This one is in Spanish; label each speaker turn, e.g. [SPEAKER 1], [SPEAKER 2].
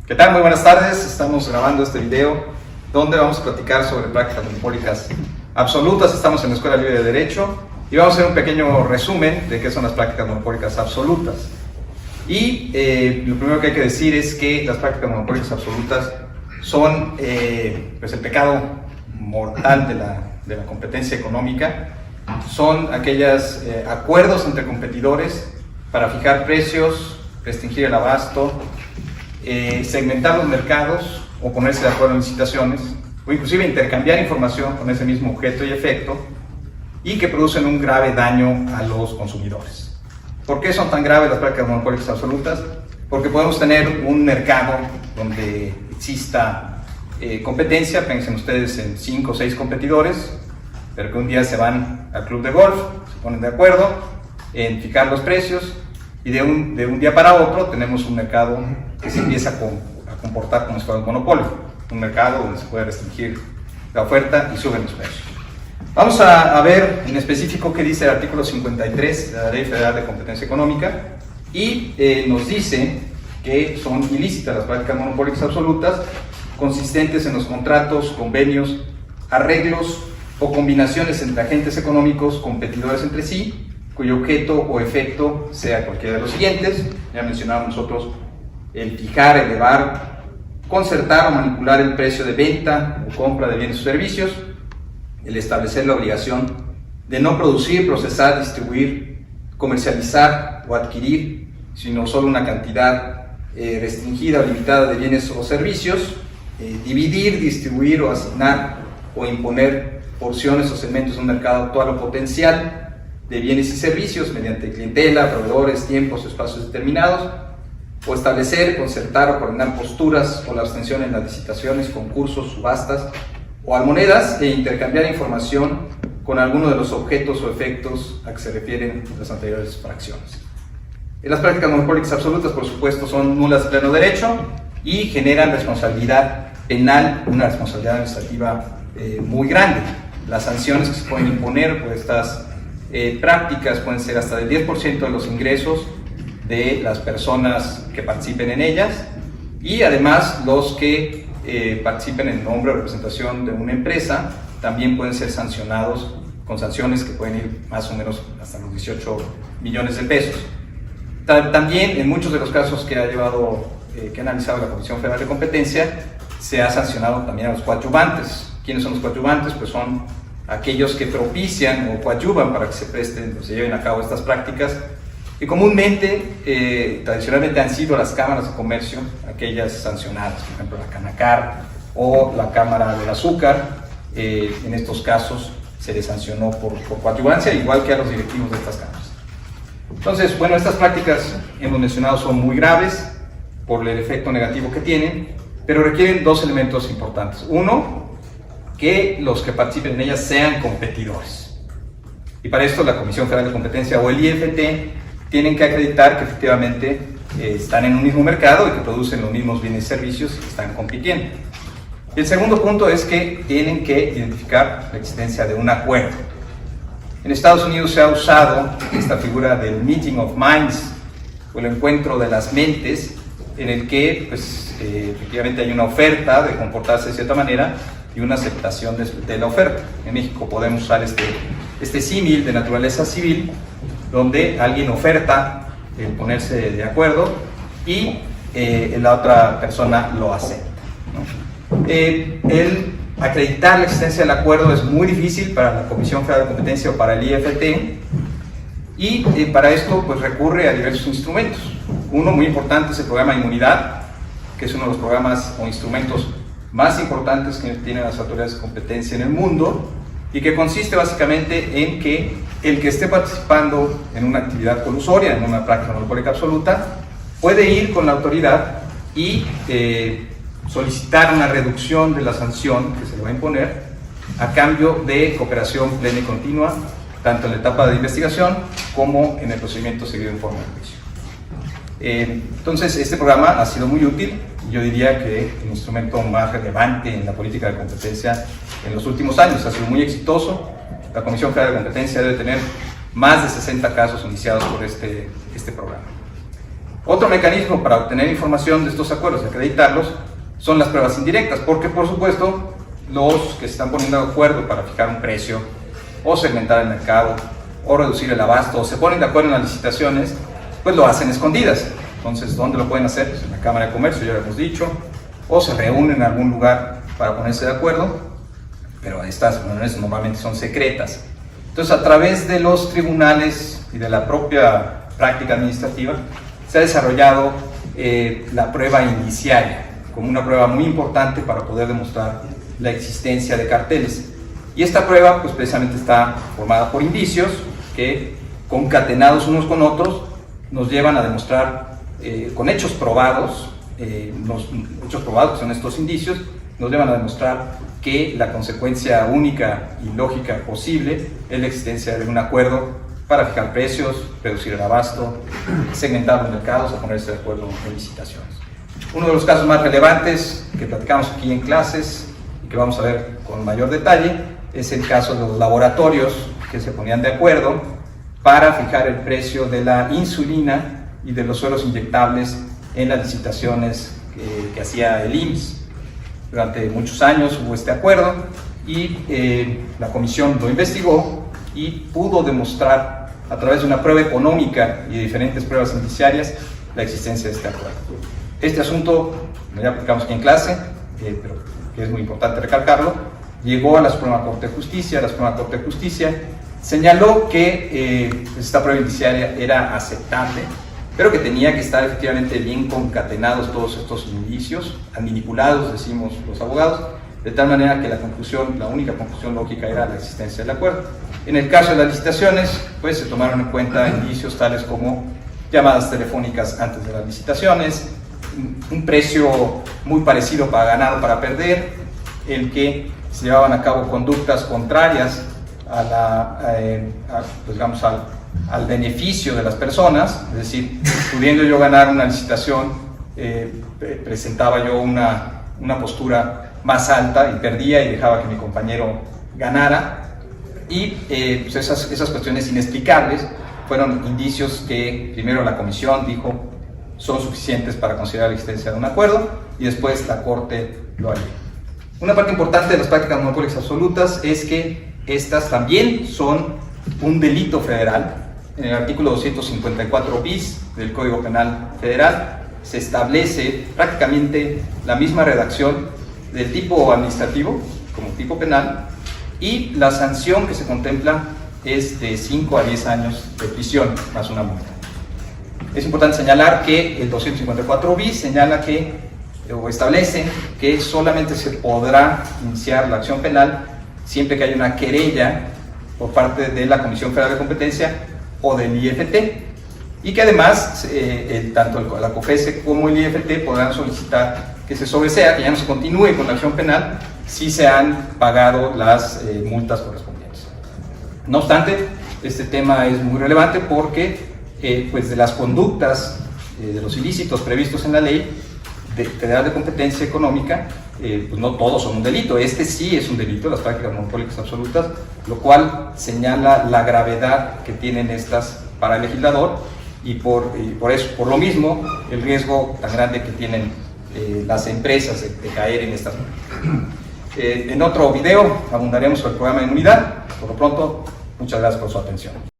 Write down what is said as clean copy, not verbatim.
[SPEAKER 1] ¿Qué tal? Muy buenas tardes. Estamos grabando este video donde vamos a platicar sobre prácticas monopólicas absolutas. Estamos en la Escuela Libre de Derecho y vamos a hacer un pequeño resumen de qué son las prácticas monopólicas absolutas. Y lo primero que hay que decir es que las prácticas monopólicas absolutas son pues el pecado mortal de la competencia económica. Son aquellos acuerdos entre competidores para fijar precios, restringir el abasto, segmentar los mercados o ponerse de acuerdo en licitaciones, o inclusive intercambiar información con ese mismo objeto y efecto, y que producen un grave daño a los consumidores. ¿Por qué son tan graves las prácticas monopólicas absolutas? Porque podemos tener un mercado donde exista competencia, piensen ustedes en 5 o 6 competidores, pero que un día se van al club de golf, se ponen de acuerdo en fijar los precios, y de un día para otro tenemos un mercado que se empieza a comportar como si fuera un monopolio, un mercado donde se puede restringir la oferta y suben los precios. Vamos a ver en específico qué dice el artículo 53 de la Ley Federal de Competencia Económica, y nos dice que son ilícitas las prácticas monopólicas absolutas consistentes en los contratos, convenios, arreglos o combinaciones entre agentes económicos competidores entre sí, cuyo objeto o efecto sea cualquiera de los siguientes. Ya mencionamos nosotros el fijar, elevar, concertar o manipular el precio de venta o compra de bienes o servicios, el establecer la obligación de no producir, procesar, distribuir, comercializar o adquirir, sino solo una cantidad restringida o limitada de bienes o servicios, dividir, distribuir o asignar o imponer porciones o segmentos de un mercado actual o potencial de bienes y servicios mediante clientela, proveedores, tiempos o espacios determinados, o establecer, concertar o coordinar posturas o la abstención en las licitaciones, concursos, subastas o almonedas, e intercambiar información con alguno de los objetos o efectos a que se refieren las anteriores fracciones. Las prácticas monopólicas absolutas, por supuesto, son nulas de pleno derecho y generan responsabilidad penal, una responsabilidad administrativa muy grande. Las sanciones que se pueden imponer por estas prácticas pueden ser hasta del 10% de los ingresos de las personas que participen en ellas, y además los que participen en nombre o representación de una empresa también pueden ser sancionados con sanciones que pueden ir más o menos hasta los 18 millones de pesos. También en muchos de los casos que ha analizado la Comisión Federal de Competencia, se ha sancionado también a los coadyuvantes. ¿Quiénes son los coadyuvantes? Pues son aquellos que propician o coadyuvan para que se presten o se lleven a cabo estas prácticas, que comúnmente, tradicionalmente han sido las cámaras de comercio aquellas sancionadas, por ejemplo la Canacar o la Cámara del Azúcar. En estos casos se les sancionó por coadyuvancia, igual que a los directivos de estas cámaras. Entonces, bueno, estas prácticas, hemos mencionado, son muy graves por el efecto negativo que tienen, pero requieren 2 elementos importantes. Uno, que los que participen en ellas sean competidores. Y para esto la Comisión Federal de Competencia o el IFT tienen que acreditar que efectivamente están en un mismo mercado y que producen los mismos bienes y servicios y que están compitiendo. Y el segundo punto es que tienen que identificar la existencia de un acuerdo. En Estados Unidos se ha usado esta figura del Meeting of Minds, o el encuentro de las mentes, en el que pues, efectivamente hay una oferta de comportarse de cierta manera y una aceptación de la oferta. En México podemos usar este símil de naturaleza civil, donde alguien oferta el ponerse de acuerdo y la otra persona lo acepta, ¿no? El acreditar la existencia del acuerdo es muy difícil para la Comisión Federal de Competencia o para el IFT, y para esto pues recurre a diversos instrumentos. Uno muy importante es el programa de inmunidad, que es uno de los programas o instrumentos más importantes que tienen las autoridades de competencia en el mundo, y que consiste básicamente en que el que esté participando en una actividad colusoria, en una práctica monopólica absoluta, puede ir con la autoridad y solicitar una reducción de la sanción que se le va a imponer a cambio de cooperación plena y continua, tanto en la etapa de investigación como en el procedimiento seguido en forma de juicio. Entonces, este programa ha sido muy útil. Yo diría que el instrumento más relevante en la política de competencia en los últimos años. Ha sido muy exitoso. La Comisión Federal de Competencia debe tener más de 60 casos iniciados por este programa. Otro mecanismo para obtener información de estos acuerdos y acreditarlos son las pruebas indirectas, porque por supuesto los que se están poniendo de acuerdo para fijar un precio o segmentar el mercado o reducir el abasto o se ponen de acuerdo en las licitaciones, pues lo hacen escondidas. Entonces, ¿dónde lo pueden hacer? Pues en la Cámara de Comercio, ya lo hemos dicho, o se reúnen en algún lugar para ponerse de acuerdo, pero estas reuniones normalmente son secretas. Entonces, a través de los tribunales y de la propia práctica administrativa, se ha desarrollado la prueba indiciaria como una prueba muy importante para poder demostrar la existencia de carteles. Y esta prueba, pues precisamente está formada por indicios que, concatenados unos con otros, nos llevan a demostrar con hechos probados, los hechos probados que son estos indicios, nos llevan a demostrar que la consecuencia única y lógica posible es la existencia de un acuerdo para fijar precios, reducir el abasto, segmentar los mercados o ponerse de acuerdo en licitaciones. Uno de los casos más relevantes que platicamos aquí en clases y que vamos a ver con mayor detalle es el caso de los laboratorios que se ponían de acuerdo para fijar el precio de la insulina y de los sueros inyectables en las licitaciones que hacía el IMSS. Durante muchos años hubo este acuerdo y la comisión lo investigó y pudo demostrar a través de una prueba económica y de diferentes pruebas indiciarias la existencia de este acuerdo. Este asunto, como ya aplicamos aquí en clase, pero que es muy importante recalcarlo, llegó a la Suprema Corte de Justicia. La Suprema Corte de Justicia señaló que esta prueba indiciaria era aceptable, pero que tenía que estar efectivamente bien concatenados todos estos indicios, manipulados, decimos los abogados, de tal manera que la única conclusión lógica era la existencia del acuerdo. En el caso de las licitaciones, pues se tomaron en cuenta indicios tales como llamadas telefónicas antes de las licitaciones, un precio muy parecido para ganar o para perder, el que se llevaban a cabo conductas contrarias al beneficio de las personas, es decir, pudiendo yo ganar una licitación, presentaba yo una postura más alta y perdía y dejaba que mi compañero ganara, y pues esas cuestiones inexplicables fueron indicios que primero la comisión dijo son suficientes para considerar la existencia de un acuerdo y después la Corte lo haría. Una parte importante de las prácticas monopólicas absolutas es que estas también son un delito federal. En el artículo 254 bis del Código Penal Federal se establece prácticamente la misma redacción del tipo administrativo como tipo penal, y la sanción que se contempla es de 5 a 10 años de prisión más una multa. Es importante señalar que el 254 bis señala que, o establece que solamente se podrá iniciar la acción penal siempre que haya una querella por parte de la Comisión Federal de Competencia o del IFT, y que además tanto la COFESE como el IFT podrán solicitar que se sobresea, que ya no se continúe con la acción penal si se han pagado las multas correspondientes. No obstante, este tema es muy relevante porque pues de las conductas, de los ilícitos previstos en la Ley Federal de Competencia Económica, pues no todos son un delito. Este sí es un delito, las prácticas monopólicas absolutas, lo cual señala la gravedad que tienen estas para el legislador y por lo mismo el riesgo tan grande que tienen las empresas de caer en estas normas. En otro video abundaremos sobre el programa de inmunidad. Por lo pronto, muchas gracias por su atención.